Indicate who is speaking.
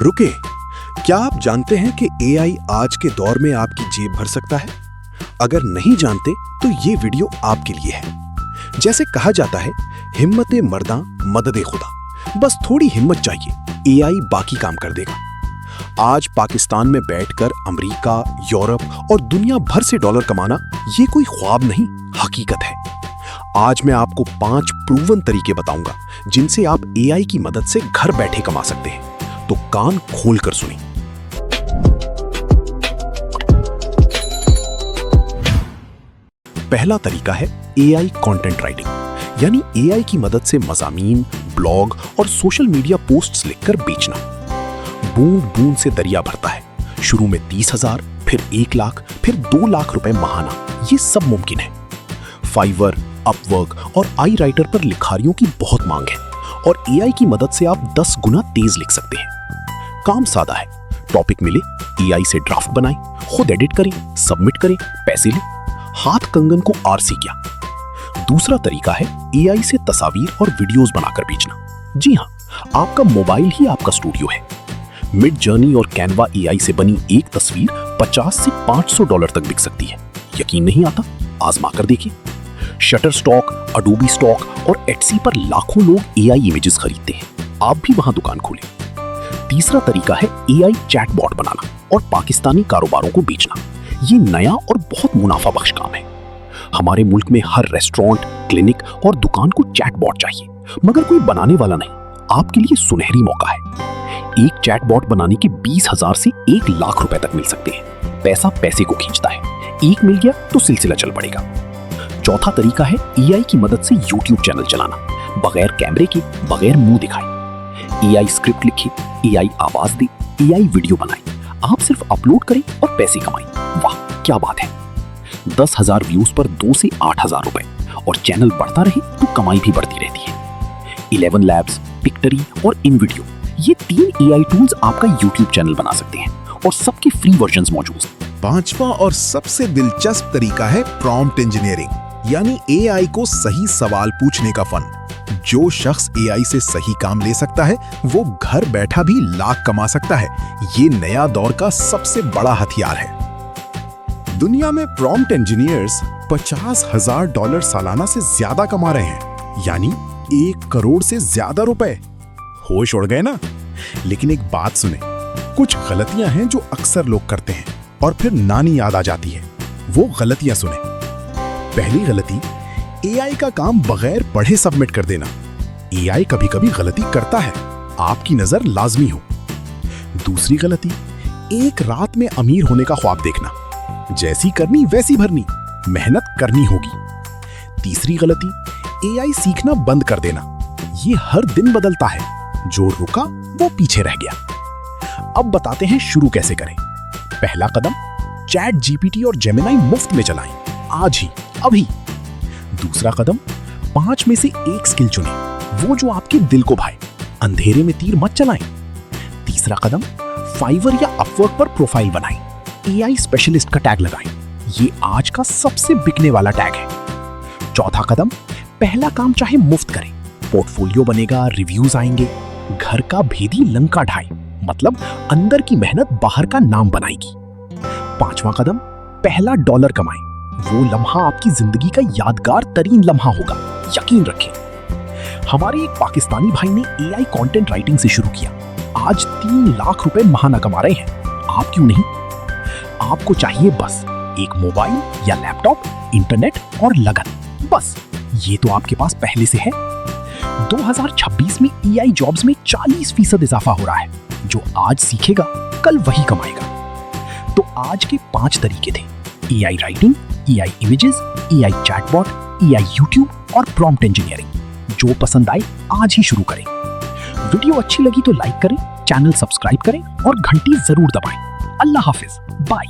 Speaker 1: रुके, क्या आप जानते हैं कि एआई आज के दौर में आपकी जेब भर सकता है? अगर नहीं जानते तो ये वीडियो आपके लिए है। जैसे कहा जाता है, हिम्मते मर्दा मददे खुदा। बस थोड़ी हिम्मत चाहिए, एआई बाकी काम कर देगा। आज पाकिस्तान में बैठकर अमेरिका, यूरोप और दुनिया भर से डॉलर कमाना ये कोई ख्वाब नहीं, हकीकत है। आज मैं आपको 5 प्रूवन तरीके बताऊंगा जिनसे आप एआई की मदद से घर बैठे कमा सकते हैं। तो कान खोल कर सुनिए। पहला तरीका है एआई कंटेंट राइटिंग, यानी एआई की मदद से मज़ामीन, ब्लॉग और सोशल मीडिया पोस्ट्स लिखकर बेचना। बूंद बूंद से दरिया भरता है। शुरू में 30,000, फिर 1 लाख, फिर 2 लाख रुपए महाना, ये सब मुमकिन है। फाइवर, अपवर्क और आई राइटर पर लिखारियों की बहुत मांग है और एआई की मदद से आप 10 गुना तेज लिख सकते हैं। काम सादा है, टॉपिक मिले, एआई से ड्राफ्ट बनाएं, खुद एडिट करें, सबमिट करें, पैसे लें। हाथ कंगन को आरसी क्या। दूसरा तरीका है एआई से तस्वीर और वीडियोस बनाकर बेचना। जी हां, आपका मोबाइल ही आपका स्टूडियो है। मिड जर्नी और कैनवा एआई से बनी एक तस्वीर 50 से $500 तक बिक सकती है। यकीन नहीं आता? आजमा कर देखिए। शटर स्टॉक, अडोबी स्टॉक और एटसी पर लाखों लोग एआई इमेजेस खरीदते हैं। आप भी वहां दुकान खोलें। तीसरा तरीका है एआई चैटबॉट बनाना और पाकिस्तानी कारोबारों को बेचना। ये नया और बहुत मुनाफा बख्श काम है। हमारे मुल्क में हर रेस्टोरेंट, क्लिनिक और दुकान को चैटबॉट चाहिए, मगर कोई बनाने वाला नहीं। आपके लिए सुनहरी मौका है। एक चैटबॉट बनाने के 20,000 से 1 लाख रुपए तक मिल सकते हैं। पैसा पैसे को खींचता है। एक मिल गया तो सिलसिला चल पड़ेगा। चौथा तरीका है एआई की मदद से यूट्यूब चैनल चलाना, बगैर कैमरे के, बगैर मुंह दिखाए। एआई स्क्रिप्ट लिखे, एआई आवाज दे, एआई वीडियो बनाए। आप सिर्फ अपलोड करें और पैसे कमाएं। वाह क्या बात है। 10,000 व्यूज पर 2 से 8,000 रुपए, और चैनल बढ़ता रहे तो कमाई भी बढ़ती रहती है। 11 लैब्स, पिक्टरी और इनवीडियो, ये 3 एआई टूल्स आपका यूट्यूब चैनल बना सकते हैं और सबके फ्री वर्जन्स मौजूद हैं।
Speaker 2: पांचवा और सबसे दिलचस्प तरीका है प्रॉम्प्ट इंजीनियरिंग, यानी एआई को सही सवाल पूछने का फन। जो शख्स एआई से सही काम ले सकता है वो घर बैठा भी लाख कमा सकता है। ये नया दौर का सबसे बड़ा हथियार है। दुनिया में प्रॉम्प्ट इंजीनियर्स $50,000 सालाना से ज्यादा कमा रहे हैं, यानी 1 करोड़ से ज्यादा रुपए। होश उड़ गए ना? लेकिन एक बात सुने, कुछ गलतियां हैं जो अक्सर लोग करते हैं और फिर नानी याद आ जाती है। वो गलतियां सुने। पहली गलती, एआई का काम बगैर पढ़े सबमिट कर देना। एआई कभी कभी गलती करता है, आपकी नजर लाजमी हो। दूसरी गलती, एक रात में अमीर होने का ख्वाब देखना। जैसी करनी वैसी भरनी, मेहनत करनी होगी। तीसरी गलती, एआई सीखना बंद कर देना। ये हर दिन बदलता है, जो रुका वो पीछे रह गया। अब बताते हैं शुरू कैसे करें। पहला कदम, चैट जीपीटी और जेमिनी मुफ्त में चलाएं, आज ही, अभी। दूसरा कदम, 5 में से 1 स्किल चुनें, वो जो आपके दिल को भाए। अंधेरे में तीर मत चलाएं। तीसरा कदम, फाइवर या अपवर्क पर प्रोफाइल बनाएं, एआई स्पेशलिस्ट का टैग लगाएं। ये आज का सबसे बिकने वाला टैग है। चौथा कदम, पहला काम चाहे मुफ्त करें, पोर्टफोलियो बनेगा, रिव्यूज आएंगे। घर का भेदी लंका ढाए, मतलब अंदर की मेहनत बाहर का नाम बनाएगी। पांचवा कदम, पहला डॉलर कमाएं। वो लम्हा आपकी जिंदगी का यादगार तरीन लम्हा होगा, यकीन रखें। हमारे एक पाकिस्तानी भाई ने एआई कंटेंट राइटिंग से शुरू किया, आज 3 लाख रुपए महाना कमा रहे हैं। आप क्यों नहीं? आपको चाहिए बस एक मोबाइल या लैपटॉप, इंटरनेट और लगन, बस। ये तो आपके पास पहले से है। 2026 में एआई जॉब्स में 40% इजाफा हो रहा है। जो आज सीखेगा कल वही कमाएगा। तो आज के 5 तरीके थे: AI writing, AI images, AI chatbot, AI YouTube और प्रॉम्प्ट इंजीनियरिंग। जो पसंद आए आज ही शुरू करें। वीडियो अच्छी लगी तो लाइक करें, चैनल सब्सक्राइब करें और घंटी जरूर दबाएं। अल्लाह हाफिज, बाय।